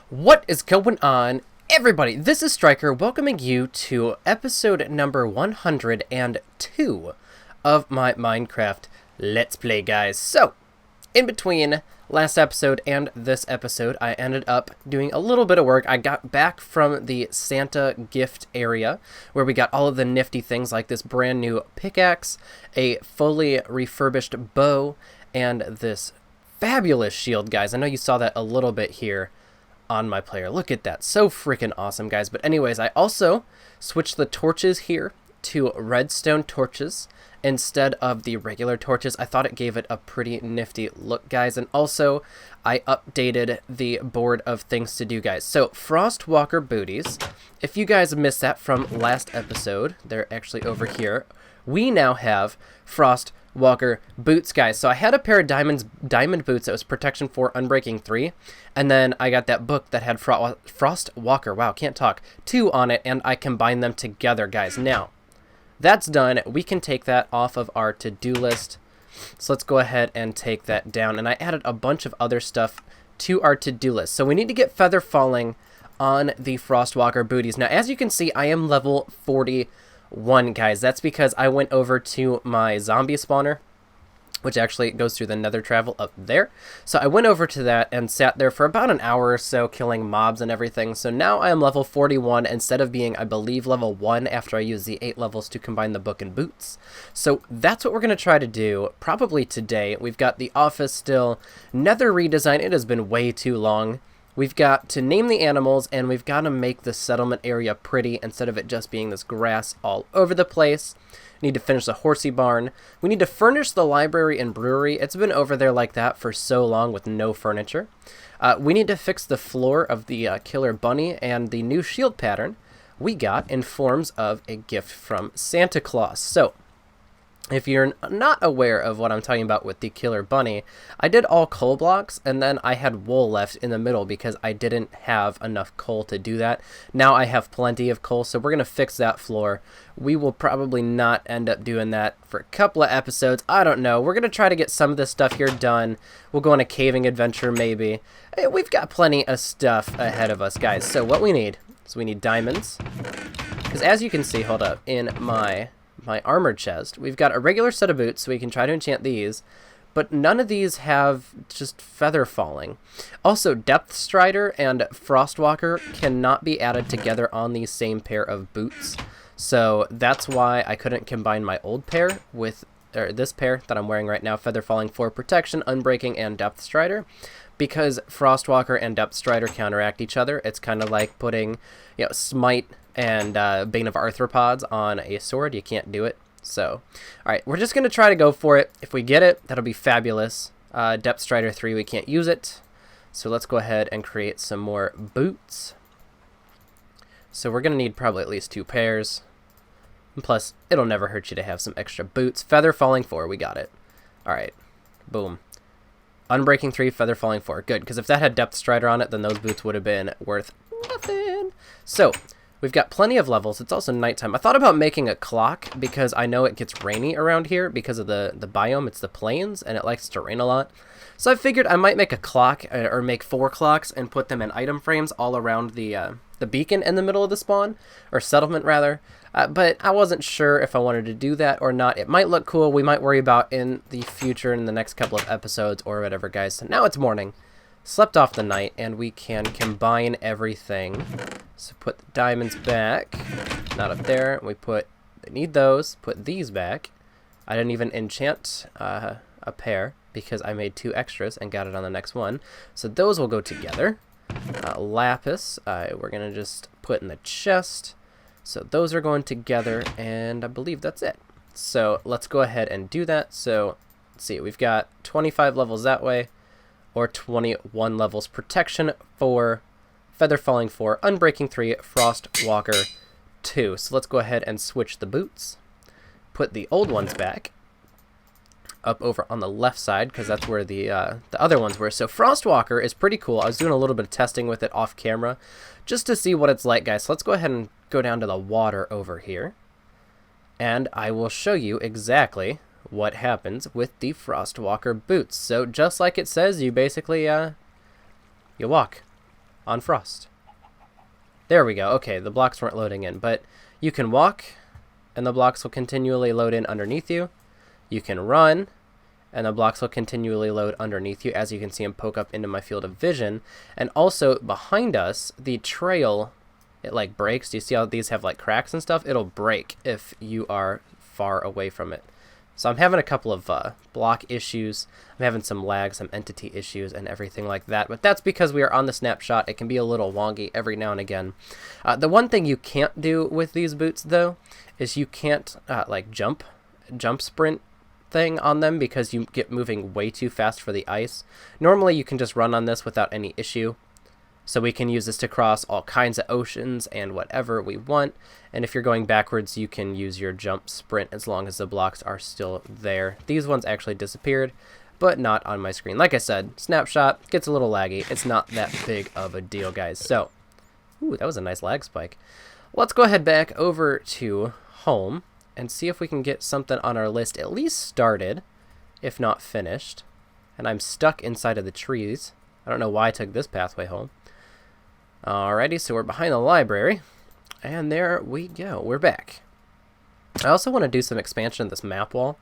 What is going on, everybody? This is Striker, welcoming you to episode number 102 of my Minecraft Let's Play, guys. So, in between last episode and this episode, I ended up doing a little bit of work. I got back from the Santa gift area, where we got all of the nifty things like this brand new pickaxe, a fully refurbished bow, and this fabulous shield, guys. I know you saw that a little bit here on my player. Look at that. So freaking awesome, guys. But anyways, I also switched the torches here to redstone torches instead of the regular torches. I thought it gave it a pretty nifty look, guys. And also, I updated the board of things to do, guys. So, Frostwalker booties. If you guys missed that from last episode, they're actually over here. We now have Frostwalker boots, guys. So I had a pair of diamond boots that was protection 4, unbreaking 3, and then I got that book that had Frostwalker, wow, can't talk, 2 on it, and I combined them together, guys. Now, that's done. We can take that off of our to-do list. So let's go ahead and take that down. And I added a bunch of other stuff to our to-do list. So we need to get feather falling on the Frostwalker booties. Now, as you can see, I am level 41, guys. That's because I went over to my zombie spawner, which actually goes through the nether travel up there. So I went over to that and sat there for about an hour or so killing mobs and everything. So now I am level 41 instead of being, I believe, level 1 after I use the 8 levels to combine the book and boots. So that's what we're going to try to do probably today. We've got the office still. Nether Redesign. It has been way too long. We've got to name the animals, and we've got to make the settlement area pretty instead of it just being this grass all over the place. We need to finish the horsey barn. We need to furnish the library and brewery. It's been over there like that for so long with no furniture. We need to fix the floor of the killer bunny, and the new shield pattern we got in forms of a gift from Santa Claus. So, if you're not aware of what I'm talking about with the killer bunny, I did all coal blocks, and then I had wool left in the middle because I didn't have enough coal to do that. Now I have plenty of coal, so we're going to fix that floor. We will probably not end up doing that for a couple of episodes. I don't know. We're going to try to get some of this stuff here done. We'll go on a caving adventure maybe. We've got plenty of stuff ahead of us, guys. So what we need is we need diamonds. Because as you can see, hold up, in my armor chest, we've got a regular set of boots, so we can try to enchant these, but none of these have just feather falling. Also, Depth Strider and Frostwalker cannot be added together on the same pair of boots, so that's why I couldn't combine my old pair with this pair that I'm wearing right now, Feather Falling for protection, unbreaking, and Depth Strider, because Frostwalker and Depth Strider counteract each other. It's kind of like putting, Smite and Bane of Arthropods on a sword. You can't do it. So, alright, we're just going to try to go for it. If we get it, that'll be fabulous. Depth Strider 3, we can't use it. So let's go ahead and create some more boots. So we're going to need probably at least 2 pairs. And plus, it'll never hurt you to have some extra boots. Feather Falling 4, we got it. Alright, boom. Unbreaking 3, Feather Falling 4. Good, because if that had Depth Strider on it, then those boots would have been worth nothing. So, we've got plenty of levels. It's also nighttime. I thought about making a clock because I know it gets rainy around here because of the biome. It's the plains, and it likes to rain a lot. So I figured I might make a clock, or make 4 clocks, and put them in item frames all around the beacon in the middle of the spawn, or settlement rather. But I wasn't sure if I wanted to do that or not. It might look cool. We might worry about in the future in the next couple of episodes or whatever, guys. So now it's morning. Slept off the night, and we can combine everything. So put the diamonds back. Not up there. We need those. Put these back. I didn't even enchant a pair because I made 2 extras and got it on the next one. So those will go together. Lapis, we're going to just put in the chest. So those are going together, and I believe that's it. So let's go ahead and do that. So let's see, we've got 25 levels that way, or 21 levels protection for Feather Falling 4, Unbreaking 3, Frostwalker 2. So let's go ahead and switch the boots. Put the old ones back up over on the left side, because that's where the other ones were. So Frostwalker is pretty cool. I was doing a little bit of testing with it off camera just to see what it's like, guys. So let's go ahead and go down to the water over here, and I will show you exactly what happens with the Frostwalker boots. So just like it says, you basically you walk. on frost. There we go. Okay, the blocks weren't loading in, but you can walk, and the blocks will continually load in underneath you. You can run, and the blocks will continually load underneath you, as you can see them poke up into my field of vision. And also, behind us, the trail, it like breaks. Do you see how these have like cracks and stuff? It'll break if you are far away from it. So I'm having a couple of block issues. I'm having some lag, some entity issues, and everything like that. But that's because we are on the snapshot. It can be a little wonky every now and again. The one thing you can't do with these boots, though, is you can't like jump sprint thing on them because you get moving way too fast for the ice. Normally, you can just run on this without any issue. So we can use this to cross all kinds of oceans and whatever we want. And if you're going backwards, you can use your jump sprint as long as the blocks are still there. These ones actually disappeared, but not on my screen. Like I said, snapshot gets a little laggy. It's not that big of a deal, guys. So, ooh, that was a nice lag spike. Let's go ahead back over to home and see if we can get something on our list at least started, if not finished. And I'm stuck inside of the trees. I don't know why I took this pathway home. Alrighty, so we're behind the library, and there we go. We're back. I also want to do some expansion of this map wall,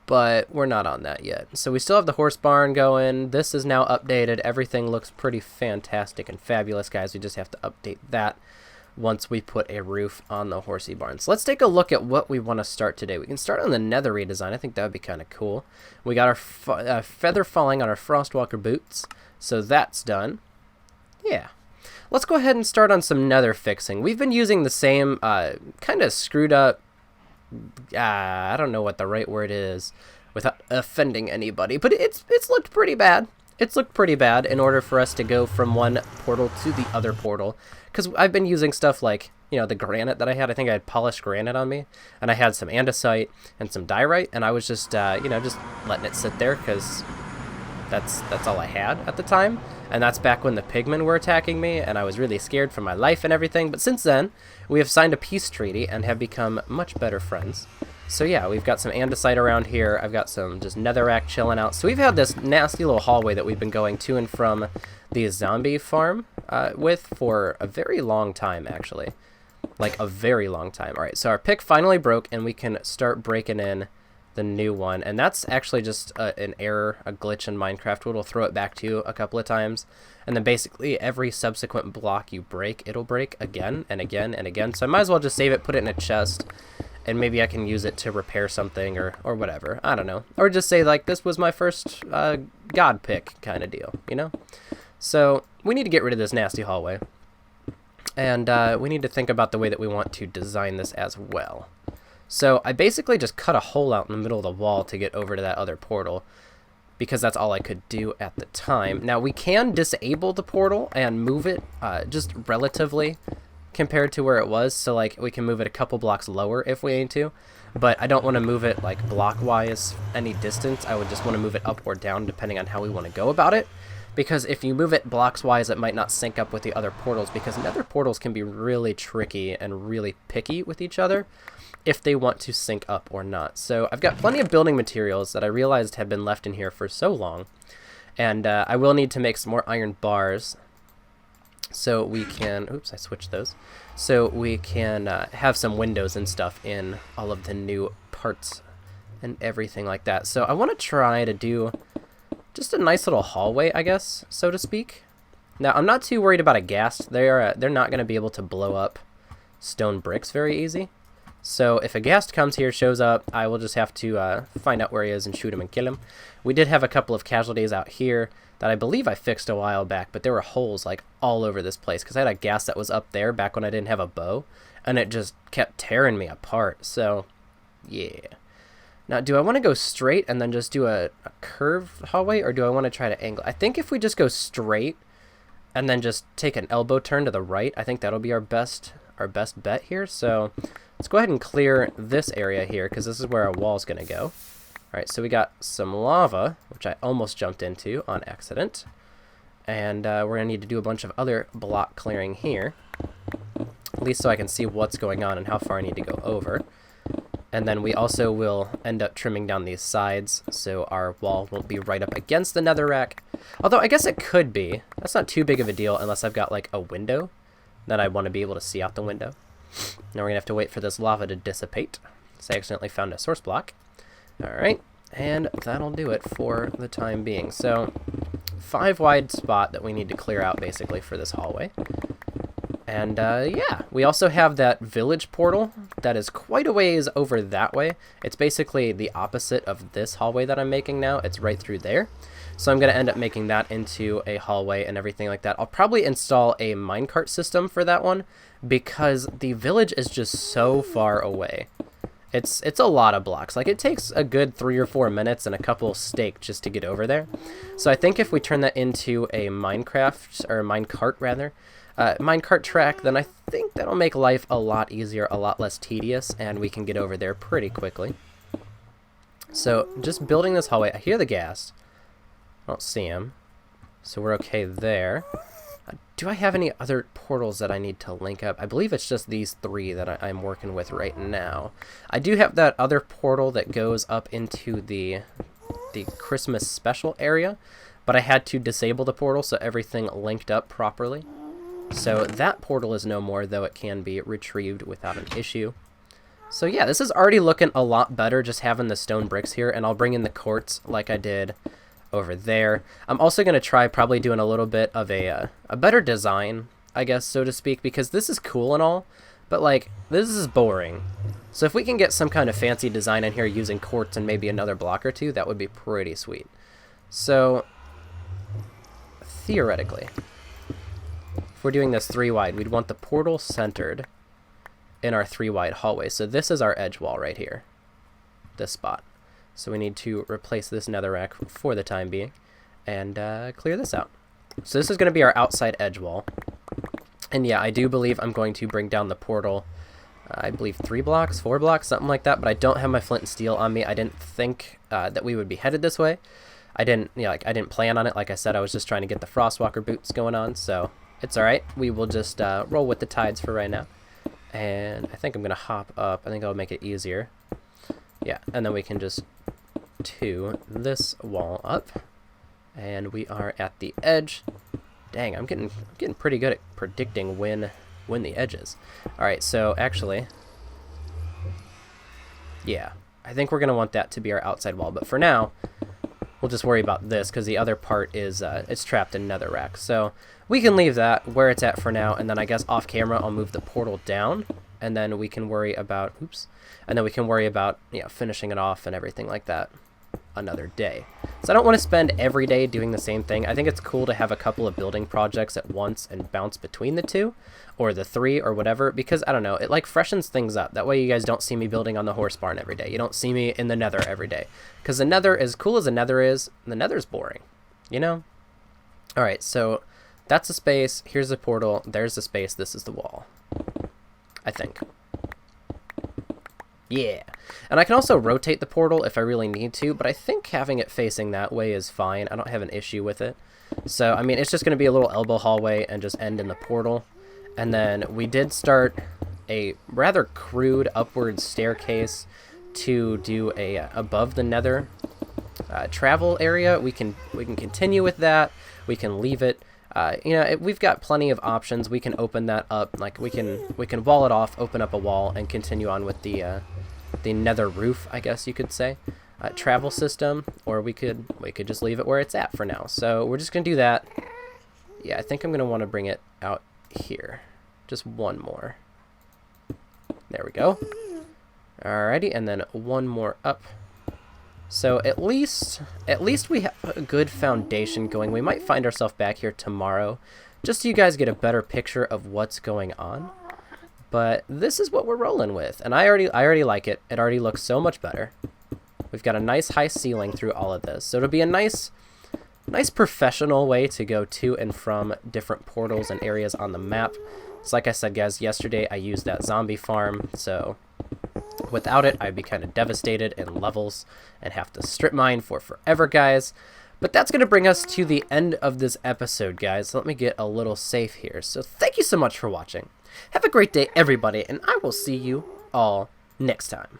but we're not on that yet. So we still have the horse barn going. This is now updated. Everything looks pretty fantastic and fabulous, guys. We just have to update that once we put a roof on the horsey barn. So let's take a look at what we want to start today. We can start on the Nether Redesign. I think that would be kind of cool. We got our feather falling on our Frostwalker boots, so that's done. Yeah. Let's go ahead and start on some nether fixing. We've been using the same kind of screwed up, I don't know what the right word is without offending anybody, but it's looked pretty bad. It's looked pretty bad in order for us to go from one portal to the other portal. Because I've been using stuff like, you know, the granite that I had. I think I had polished granite on me. And I had some andesite and some diorite. And I was just, you know, just letting it sit there because that's all I had at the time. And that's back when the pigmen were attacking me, and I was really scared for my life and everything. But since then, we have signed a peace treaty and have become much better friends. So yeah, we've got some andesite around here. I've got some just netherrack chilling out. So we've had this nasty little hallway that we've been going to and from the zombie farm with for a very long time, actually. Like a very long time. All right, so our pick finally broke, and we can start breaking in the new one, and that's actually just an error, a glitch in Minecraft. It'll throw it back to you a couple of times, and then basically every subsequent block you break, it'll break again and again and again. So I might as well just save it, put it in a chest, and maybe I can use it to repair something or whatever. I don't know. Or just say, like, this was my first god pick kind of deal, you know? So we need to get rid of this nasty hallway, and we need to think about the way that we want to design this as well. So I basically just cut a hole out in the middle of the wall to get over to that other portal because that's all I could do at the time. Now we can disable the portal and move it just relatively compared to where it was. So like we can move it a couple blocks lower if we need to, but I don't want to move it like block-wise any distance. I would just want to move it up or down depending on how we want to go about it. Because if you move it blocks-wise, it might not sync up with the other portals because nether portals can be really tricky and really picky with each other if they want to sync up or not. So I've got plenty of building materials that I realized have been left in here for so long. And I will need to make some more iron bars so we can, oops, I switched those. So we can have some windows and stuff in all of the new parts and everything like that. So I want to try to do just a nice little hallway, I guess, so to speak. Now, I'm not too worried about a ghast. They're not going to be able to blow up stone bricks very easy. So if a ghast comes here, shows up, I will just have to find out where he is and shoot him and kill him. We did have a couple of casualties out here that I believe I fixed a while back, but there were holes like all over this place because I had a ghast that was up there back when I didn't have a bow, and it just kept tearing me apart. So, yeah. Now, do I want to go straight and then just do a curved hallway, or do I want to try to angle? I think if we just go straight and then just take an elbow turn to the right, I think that'll be our best bet here. So let's go ahead and clear this area here because this is where our wall's going to go. All right, so we got some lava, which I almost jumped into on accident. And we're going to need to do a bunch of other block clearing here, at least so I can see what's going on and how far I need to go over. And then we also will end up trimming down these sides, so our wall won't be right up against the netherrack. Although I guess it could be. That's not too big of a deal unless I've got like a window that I want to be able to see out the window. Now we're going to have to wait for this lava to dissipate. So I accidentally found a source block. Alright, and that'll do it for the time being. So 5 wide spot that we need to clear out basically for this hallway. And yeah, we also have that village portal that is quite a ways over that way. It's basically the opposite of this hallway that I'm making now. It's right through there. So I'm going to end up making that into a hallway and everything like that. I'll probably install a minecart system for that one because the village is just so far away. It's a lot of blocks. Like, it takes a good 3 or 4 minutes and a couple steak just to get over there. So I think if we turn that into a minecart track, then I think that'll make life a lot easier, a lot less tedious, and we can get over there pretty quickly. So just building this hallway. I hear the ghast. I don't see him. So we're okay there. Do I have any other portals that I need to link up? I believe it's just these 3 that I'm working with right now. I do have that other portal that goes up into the Christmas special area, but I had to disable the portal so everything linked up properly. So that portal is no more, though it can be retrieved without an issue. So yeah, this is already looking a lot better just having the stone bricks here, and I'll bring in the quartz like I did over there. I'm also going to try probably doing a little bit of a better design, I guess, so to speak, because this is cool and all, but like, this is boring. So if we can get some kind of fancy design in here using quartz and maybe another block or 2, that would be pretty sweet. So, theoretically, if we're doing this 3 wide, we'd want the portal centered in our 3 wide hallway. So this is our edge wall right here, this spot. So we need to replace this netherrack for the time being and clear this out. So this is going to be our outside edge wall. And yeah, I do believe I'm going to bring down the portal, I believe 3 blocks, 4 blocks, something like that. But I don't have my flint and steel on me. I didn't think that we would be headed this way. I didn't plan on it. Like I said, I was just trying to get the Frostwalker boots going on. So it's all right. We will just roll with the tides for right now. And I think I'm going to hop up. I think I'll make it easier. Yeah, and then we can just to this wall up, and we are at the edge. Dang, I'm getting pretty good at predicting when the edge is. All right, so actually, yeah, I think we're gonna want that to be our outside wall, but for now, we'll just worry about this because the other part is it's trapped in netherrack. So we can leave that where it's at for now, and then I guess off camera I'll move the portal down, and then we can worry about finishing it off and everything like that another day. So I don't want to spend every day doing the same thing. I think it's cool to have a couple of building projects at once and bounce between the 2 or the 3 or whatever, because I don't know, it like freshens things up. That way you guys don't see me building on the horse barn every day. You don't see me in the nether every day, because the nether, as cool as the nether is, the nether's boring, you know? All right, so that's the space. Here's the portal. There's the space. This is the wall, I think. Yeah, and I can also rotate the portal if I really need to, but I think having it facing that way is fine. I don't have an issue with it. So, I mean, it's just going to be a little elbow hallway and just end in the portal. And then we did start a rather crude upward staircase to do a above the nether travel area. We can continue with that. We can leave it. We've got plenty of options. We can open that up. Like we can wall it off, open up a wall, and continue on with the nether roof, I guess you could say, travel system. Or we could just leave it where it's at for now. So we're just gonna do that. Yeah, I think I'm gonna want to bring it out here. Just one more. There we go. Alrighty, and then one more up. So at least we have a good foundation going. We might find ourselves back here tomorrow, just so you guys get a better picture of what's going on. But this is what we're rolling with, and I already like it. It already looks so much better. We've got a nice high ceiling through all of this, so it'll be a nice professional way to go to and from different portals and areas on the map. So like I said, guys, yesterday I used that zombie farm, so without it, I'd be kind of devastated in levels and have to strip mine for forever, guys. But that's going to bring us to the end of this episode, guys. So let me get a little safe here. So thank you so much for watching. Have a great day, everybody, and I will see you all next time.